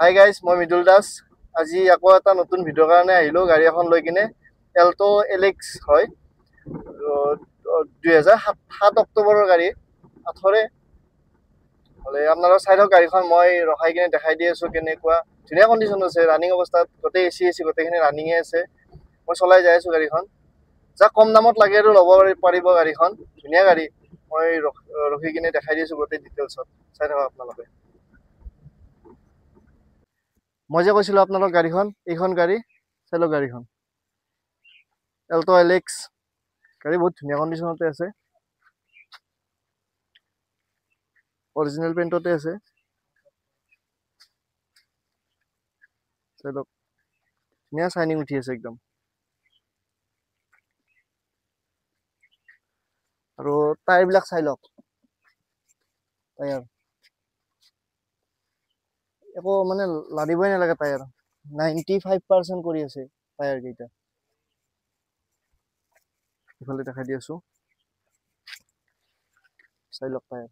Hi guys, মই মৃদুল দাস। আজি আকৌ এটা নতুন ভিডিঅ'ৰ কাৰণে আহিলোঁ গাড়ী এখন লৈ কিনে। এল্টো এলেক্স হয়, 2007 অক্টোবৰৰ গাড়ী, 18 হ'লে আপোনালোকে চাই লওক গাড়ীখন। মই ৰখাই কিনে দেখাই দি আছোঁ কেনেকুৱা ধুনীয়া কণ্ডিশ্যন আছে, ৰানিং অৱস্থাত, গোটেই এ চি গোটেইখিনি ৰানিঙে আছে। মই চলাই যাই আছোঁ গাড়ীখন। যাক কম দামত লাগে আৰু ল'ব পাৰিব গাড়ীখন, ধুনীয়া গাড়ী। মই ৰখি কিনে দেখাই দি আছোঁ গোটেই ডিটেইলছত, চাই থাকক আপোনালোকে। মই যে কৈছিলোঁ আপোনালোক গাড়ীখন, এইখন গাড়ী চাই লওক গাড়ীখন, এল্টো এলেক্স গাড়ী। বহুত ধুনীয়া কণ্ডিশ্যনতে আছে, অৰিজিনেল পেইণ্টতে আছে, চাই লওক। ধুনীয়া চাইনিং উঠি আছে একদম। আৰু টায়াৰবিলাক চাই লওক, টায়াৰ একো মানে লাৰিবই নালাগে। টায়াৰ 95% কৰি আছে টায়াৰ কেইটা। ইফালে দেখাই দি আছোঁ, চাই লওক টায়াৰ।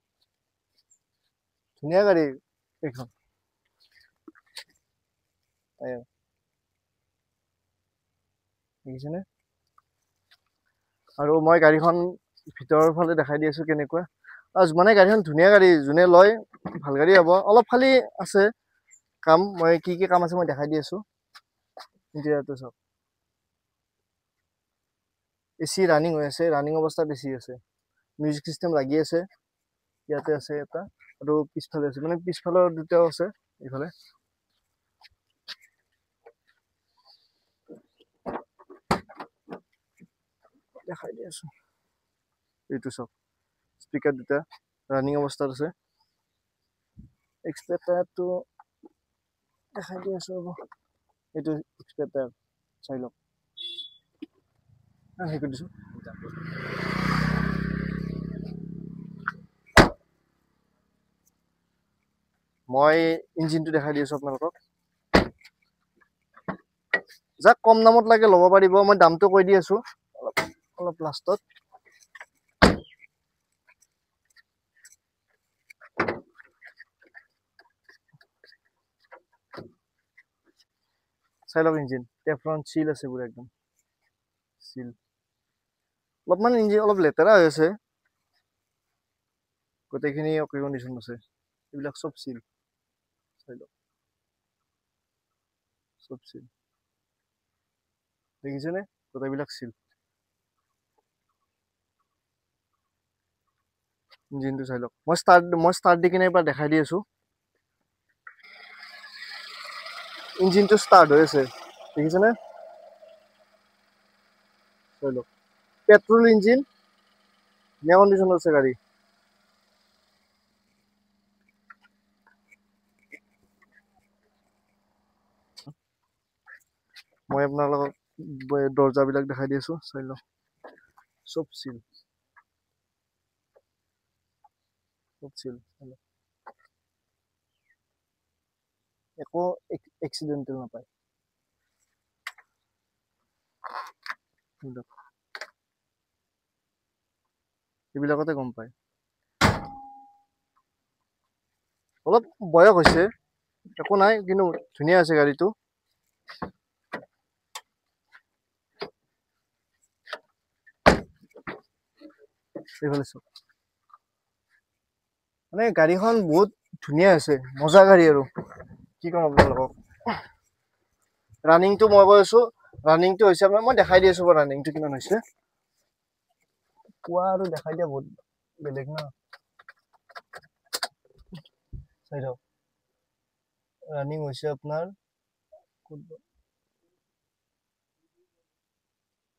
ধুনীয়া গাড়ী এইখন, টায়াৰ দেখিছেনে? আৰু মই গাড়ীখন ভিতৰৰ ফালে দেখাই দি আছোঁ কেনেকুৱা। মানে গাড়ীখন ধুনীয়া গাড়ী, যোনে লয় ভাল গাড়ী হ'ব। অলপ খালি আছে কাম, মই কি কাম আছে মই দেখাই দি আছোঁ। ইণ্টেৰিয়ৰটো চাওক, এ চি ৰানিং হৈ আছে, ৰানিং অৱস্থাত এ চি আছে। মিউজিক চিষ্টেম লাগি আছে, ইয়াতে আছে এটা, আৰু পিছফালে আছে, মানে পিছফালৰ দুটাও আছে। এইফালে দেখাই দি আছোঁ, এইটো চাওক, স্পীকাৰ দুটা ৰানিং অৱস্থাত আছে। এক্সট্ৰা টায়াৰটো দেখাই দি আছোঁ, ৰ'ব। এইটো এক্সট্ৰা টায়াৰ, চাই লওক। হেৰি কৰি দিছোঁ, মই ইঞ্জিনটো দেখাই দি আছোঁ আপোনালোকক। যাক কম দামত লাগে ল'ব পাৰিব, মই দামটো কৈ দি আছোঁ অলপ লাষ্টত। চাই লওক ইঞ্জিন, টেফ্ৰন চিল আছে পুৰা একদম চিল। অলপমান ইঞ্জিন অলপ লেতেৰা হৈ আছে, গোটেইখিনি অকে কণ্ডিশ্যন আছে। এইবিলাক চব চিল, চাই লওক, চব চিল, দেখিছেনে? গোটেইবিলাক চিল। ইঞ্জিনটো চাই লওক। মই ষ্টাৰ্ট দি কিনে এবাৰ দেখাই দি আছোঁ। ইঞ্জিনটো ষ্টাৰ্ট হৈ আছে, দেখিছেনে? চাই লওক, পেট্ৰল ইঞ্জিন, ধুনীয়া কণ্ডিশ্যনত আছে গাড়ী। মই আপোনালোকক দৰ্জাবিলাক দেখাই দি আছোঁ, চাই লওক, চব চিল, চব চিল। একো এক্সিডেণ্টেল নাপায়, এইবিলাকতে গম পায়। অলপ বয়স হৈছে, একো নাই, কিন্তু ধুনীয়া আছে গাড়ীটো। এইফালে চাওক, মানে গাড়ীখন বহুত ধুনীয়া আছে, মজা গাড়ী। আৰু কি ক'ম আপোনালোকক, ৰানিংটো মই কৈ আছোঁ, ৰানিংটো হৈছে আপোনাৰ, মই দেখাই দি আছোঁ বাৰু ৰানিংটো কিমান হৈছে। কোৱা আৰু দেখাই দিয়া বহুত বেলেগ ন, চাই লওক। ৰানিং হৈছে আপোনাৰ,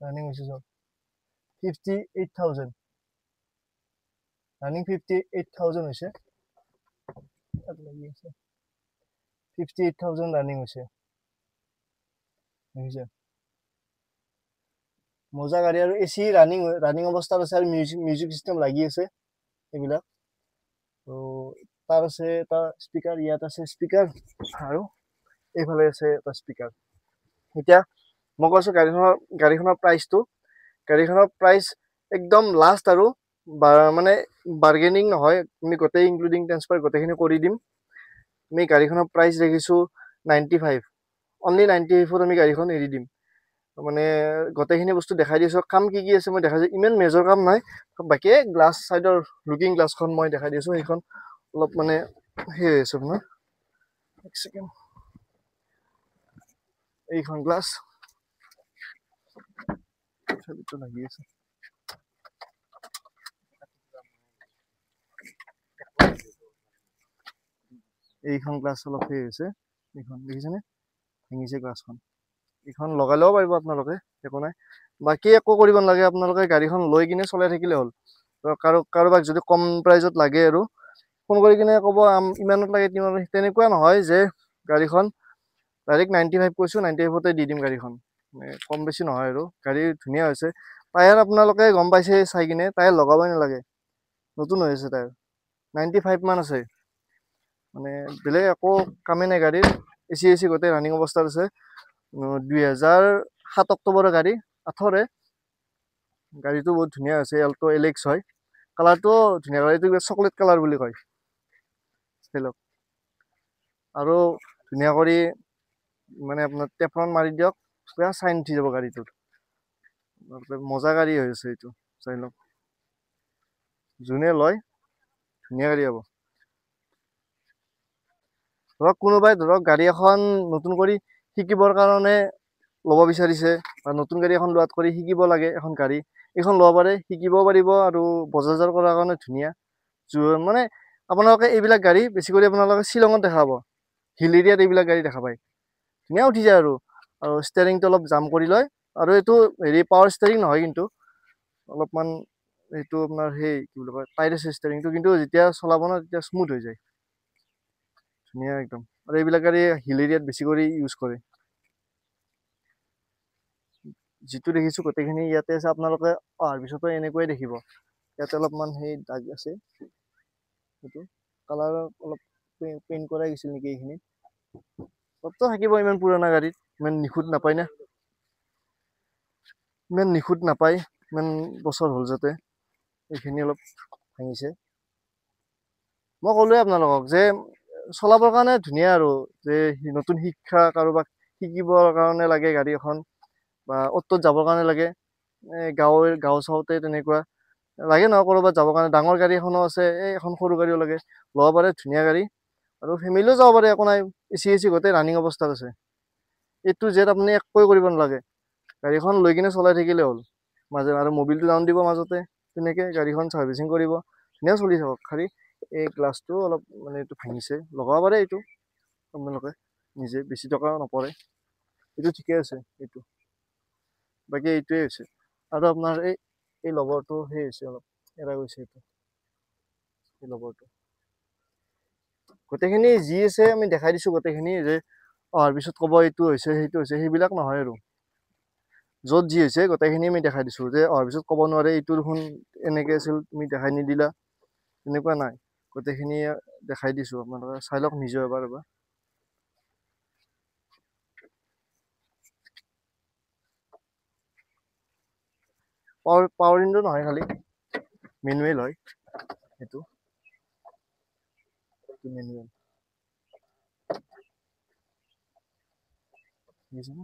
ৰানিং হৈছে চাওক 58,000, ৰানিং 58,000 হৈছে, 58,000 ৰানিং হৈছে, দেখিছে? মজা গাড়ী। আৰু এ চি ৰানিং অৱস্থাত আছে, আৰু মিউজিক চিষ্টেম লাগি আছে এইবিলাক। তো তাৰ আছে এটা স্পীকাৰ, ইয়াত আছে স্পীকাৰ, আৰু এইফালে আছে এটা স্পীকাৰ। এতিয়া মই কৈছোঁ গাড়ীখনৰ প্ৰাইচটো। গাড়ীখনৰ প্ৰাইচ একদম লাষ্ট, আৰু মানে বাৰ্গেনিং নহয়, আমি গোটেই ইনক্লুডিং ট্ৰান্সফাৰ গোটেইখিনি কৰি দিম। আমি গাড়ীখনৰ প্ৰাইচ দেখিছোঁ 95, অনলি 95ত আমি গাড়ীখন এৰি দিম। মানে গোটেইখিনি বস্তু দেখাই দিছোঁ, কাম কি কি আছে মই দেখাই দিছোঁ, ইমান মেজৰ কাম নাই, বাকী গ্লাছ ছাইডৰ লুকিং গ্লাছখন মই দেখাই দিছোঁ, সেইখন অলপ মানে সেই হৈ আছে আপোনাৰ, এক ছেকেণ্ড, এইখন গ্লাছ লাগি আছে, এইখন গ্লাছ অলপ সেই হৈছে, এইখন দেখিছেনে ভাঙিছে গ্লাছখন, এইখন লগাই ল'ব পাৰিব আপোনালোকে, একো নাই। বাকী একো কৰিব নালাগে, আপোনালোকে গাড়ীখন লৈ কিনে চলাই থাকিলে হ'ল। কাৰোবাক যদি কম প্ৰাইজত লাগে আৰু ফোন কৰি কিনে ক'ব ইমানত লাগে, তেনেকুৱা নহয় যে গাড়ীখন ডাইৰেক্ট 95 কৈছোঁ, 95তে দি দিম গাড়ীখন, কম বেছি নহয় আৰু। গাড়ী ধুনীয়া হৈছে, টায়াৰ আপোনালোকে গম পাইছে চাই কিনে, টায়াৰ লগাবই নালাগে, নতুন হৈ আছে টায়াৰ, 95 মান আছে, মানে বেলেগ একো কামেই নাই গাড়ীৰ। এচি গোটেই ৰানিং অৱস্থাত আছে। 2007 অক্টোবৰৰ গাড়ী, 18 গাড়ীটো বহুত ধুনীয়া হৈছে, এল্টো এলেক্স হয়, কালাৰটো ধুনীয়া, গাড়ীটো চকলেট কালাৰ বুলি কয়, চাই লওক। আৰু ধুনীয়া কৰি মানে আপোনাৰ টেফলন মাৰি দিয়ক, পুৰা চাইন উঠি যাব গাড়ীটোত, মজা গাড়ী হৈছে এইটো, চাই লওক। যোনে লয় ধুনীয়া গাড়ী হ'ব। ধৰক কোনোবাই গাড়ী এখন নতুন কৰি শিকিবৰ কাৰণে ল'ব বিচাৰিছে, বা নতুন গাড়ী এখন লোৱাত কৰি শিকিব লাগে এখন গাড়ী, এইখন ল'ব পাৰে, শিকিবও পাৰিব, আৰু বজাৰ কৰাৰ কাৰণে ধুনীয়া। মানে আপোনালোকে এইবিলাক গাড়ী বেছি কৰি আপোনালোকে শ্বিলঙত দেখা পাব, হিল এৰিয়াত এইবিলাক গাড়ী দেখা পায়, ধুনীয়া উঠি যায় আৰু ষ্টেৰিংটো অলপ জাম কৰি লয়, আৰু এইটো হেৰি পাৱাৰ ষ্টেৰিং নহয়, কিন্তু অলপমান এইটো আপোনাৰ সেই কি বুলি কয় টাইট আছে ষ্টেৰিংটো, কিন্তু যেতিয়া চলাব ন তেতিয়া স্মুথ হৈ যায়, ধুনীয়া একদম। আৰু এইবিলাক গাড়ী হিল এৰিয়াত বেছি কৰি ইউজ কৰে। যিটো দেখিছোঁ গোটেইখিনি ইয়াতে আছে, আপোনালোকে অহাৰ পিছতো এনেকুৱাই দেখিব, ইয়াতে অলপমান সেই দাগ আছে, সেইটো কালাৰ অলপ পেইণ্ট কৰাই গৈছিল নেকি, এইখিনি কত থাকিব, ইমান পুৰণা গাড়ীত ইমান নিখুঁত নাপায় না, ইমান নিখুঁত নাপায়, ইমান বছৰ হ'ল যাতে এইখিনি অলপ ভাঙিছে। মই ক'লোৱে আপোনালোকক যে চলাবৰ কাৰণে ধুনীয়া, আৰু যে নতুন শিক্ষা কাৰোবাক শিকিবৰ কাৰণে লাগে গাড়ী এখন, বা অ'ত যাবৰ কাৰণে লাগে, গাঁও চাওঁতে তেনেকুৱা লাগে নহয়, ক'ৰবাত যাবৰ কাৰণে ডাঙৰ গাড়ী এখনো আছে, এখন সৰু গাড়ীও লাগে, ল'ব পাৰে, ধুনীয়া গাড়ী, আৰু ফেমিলিও যাব পাৰে, একো নাই। এচি গোটেই ৰানিং অৱস্থাত আছে, এইটো জেড আপুনি একোৱে কৰিব নালাগে, গাড়ীখন লৈ কিনে চলাই থাকিলে হ'ল, আৰু মবিলটো ডাউন দিব মাজতে, তেনেকে গাড়ীখন চাৰ্ভিচিং কৰিব, ধুনীয়া চলি থাকক। খালি এই গ্লাছটো অলপ মানে এইটো ভাঙিছে, লগাব পাৰে এইটো আপোনালোকে নিজে, বেছি টকা নপৰে, এইটো ঠিকে আছে এইটো, বাকী এইটোৱে হৈছে। আৰু আপোনাৰ এই লবৰটো সেই হৈছে, অলপ এৰা গৈছে, এইটো এই লবৰটো, গোটেইখিনি যি আছে আমি দেখাই দিছোঁ, গোটেইখিনি যে অহাৰ পিছত ক'ব এইটো হৈছে সেইটো হৈছে, সেইবিলাক নহয় আৰু য'ত যি হৈছে গোটেইখিনি আমি দেখাই দিছোঁ, যে অহাৰ পিছত ক'ব নোৱাৰে এইটো দেখোন এনেকে আছিল তুমি দেখাই নিদিলা, তেনেকুৱা নাই, গোটেইখিনি দেখাই দিছোঁ, আপোনালোকে চাই লওক নিজে এবাৰ। পাৱাৰ উইণ্ডো নহয়, খালি মেনুৱেল হয়, সেইটো মেনুৱেল বুজিছেনে।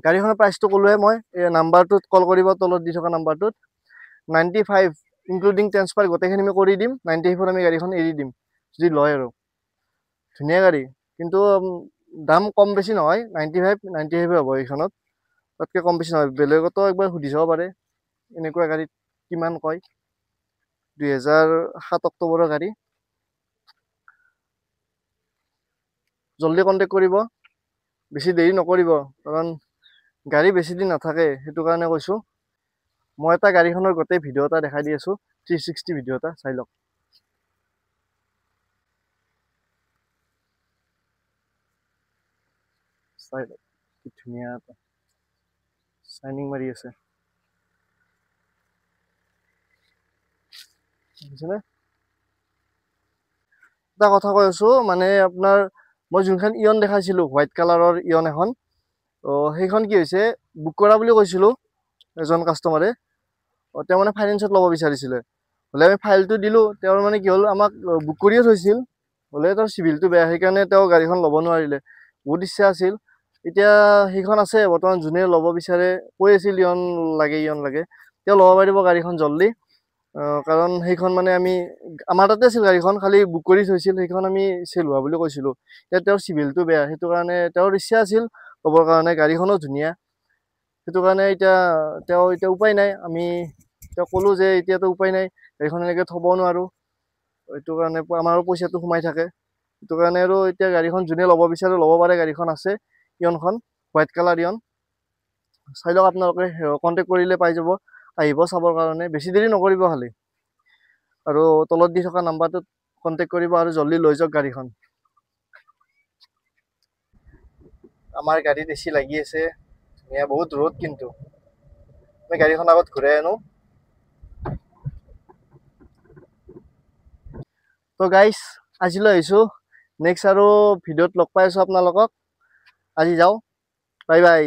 গাড়ীখনৰ প্ৰাইচটো ক'লোৱে মই, এই নাম্বাৰটোত কল কৰিব, তলত দি থকা নাম্বাৰটোত, 95 ইনক্লুডিং ট্ৰেন্সফাৰ গোটেইখিনি আমি কৰি দিম, 95ত আমি গাড়ীখন এৰি দিম, যদি লয় আৰু ধুনীয়া গাড়ী, কিন্তু দাম কম বেছি নহয়, 95 হ'ব এইখনত, তাতকৈ কম বেছি নহয়। বেলেগতো একবাৰ সুধি চাব পাৰে, এনেকুৱা গাড়ীত কিমান কয়। 2007 অক্টোবৰৰ গাড়ী, জল্দি কণ্টেক্ট কৰিব, বেছি দেৰি নকৰিব, কাৰণ গাড়ী বেছি দিন নাথাকে, সেইটো কাৰণে কৈছোঁ। মই এটা গাড়ীখনৰ গোটেই ভিডিঅ' এটা দেখাই দি আছোঁ, 360 ভিডিঅ' এটা চাই লওক। চাই লওক কি ধুনীয়া এটা চাইনিং মাৰি আছে, বুজিছেনে। এটা কথা কৈ আছোঁ, মানে আপোনাৰ মই যোনখন ইয়ন দেখাইছিলোঁ, হোৱাইট কালাৰৰ ইয়ন এখন, সেইখন কি হৈছে, বুক কৰা বুলি কৈছিলোঁ এজন কাষ্টমাৰে, তেওঁ মানে ফাইনেন্সত ল'ব বিচাৰিছিলে, হ'লে আমি ফাইলটো দিলোঁ, তেওঁৰ মানে কি হ'ল আমাক বুক কৰিয়ে থৈছিল, হ'লে তেওঁৰ চিভিলটো বেয়া, সেইকাৰণে তেওঁ গাড়ীখন ল'ব নোৱাৰিলে। বহুত ইচ্ছা আছিল, এতিয়া সেইখন আছে বৰ্তমান, যোনে ল'ব বিচাৰে কৈ আছিল ইয়ন লাগে, তেওঁ ল'ব পাৰিব গাড়ীখন জল্দি। কাৰণ সেইখন মানে আমাৰ তাতে আছিল গাড়ীখন, খালি বুক কৰি থৈছিল, সেইখন আমি চেল হোৱা বুলি কৈছিলোঁ। এতিয়া তেওঁৰ চিভিলটো বেয়া, সেইটো কাৰণে তেওঁৰ ইচ্ছা আছিল ল'বৰ কাৰণে, গাড়ীখনো ধুনীয়া, সেইটো কাৰণে এতিয়া উপায় নাই। আমি তেওঁ ক'লোঁ যে এতিয়াতো উপায় নাই, গাড়ীখন এনেকৈ থ'ব নোৱাৰোঁ, সেইটো কাৰণে আমাৰো পইচাটো সোমাই থাকে, সেইটো কাৰণে আৰু এতিয়া গাড়ীখন যোনে ল'ব বিচাৰে ল'ব পাৰে, গাড়ীখন আছে ইয়নখন, হোৱাইট কালাৰ ইয়ন। চাই লওক আপোনালোকে, কণ্টেক্ট কৰিলে পাই যাব, আহিব চাবৰ কাৰণে, বেছি দেৰি নকৰিব খালি, আৰু তলত দি থকা নাম্বাৰটোত কণ্টেক্ট কৰিব আৰু জল্দি লৈ যাওক গাড়ীখন। আমাৰ গাড়ীত এচি লাগি আছে, ধুনীয়া, বহুত ৰ'দ, কিন্তু আমি গাড়ীখন আগত ঘূৰাই আনো। তো গাইজ, আজিলৈ আহিছোঁ, নেক্সট আৰু ভিডিঅ'ত লগ পাই আছোঁ আপোনালোকক। আজি যাওঁ, বাই বাই।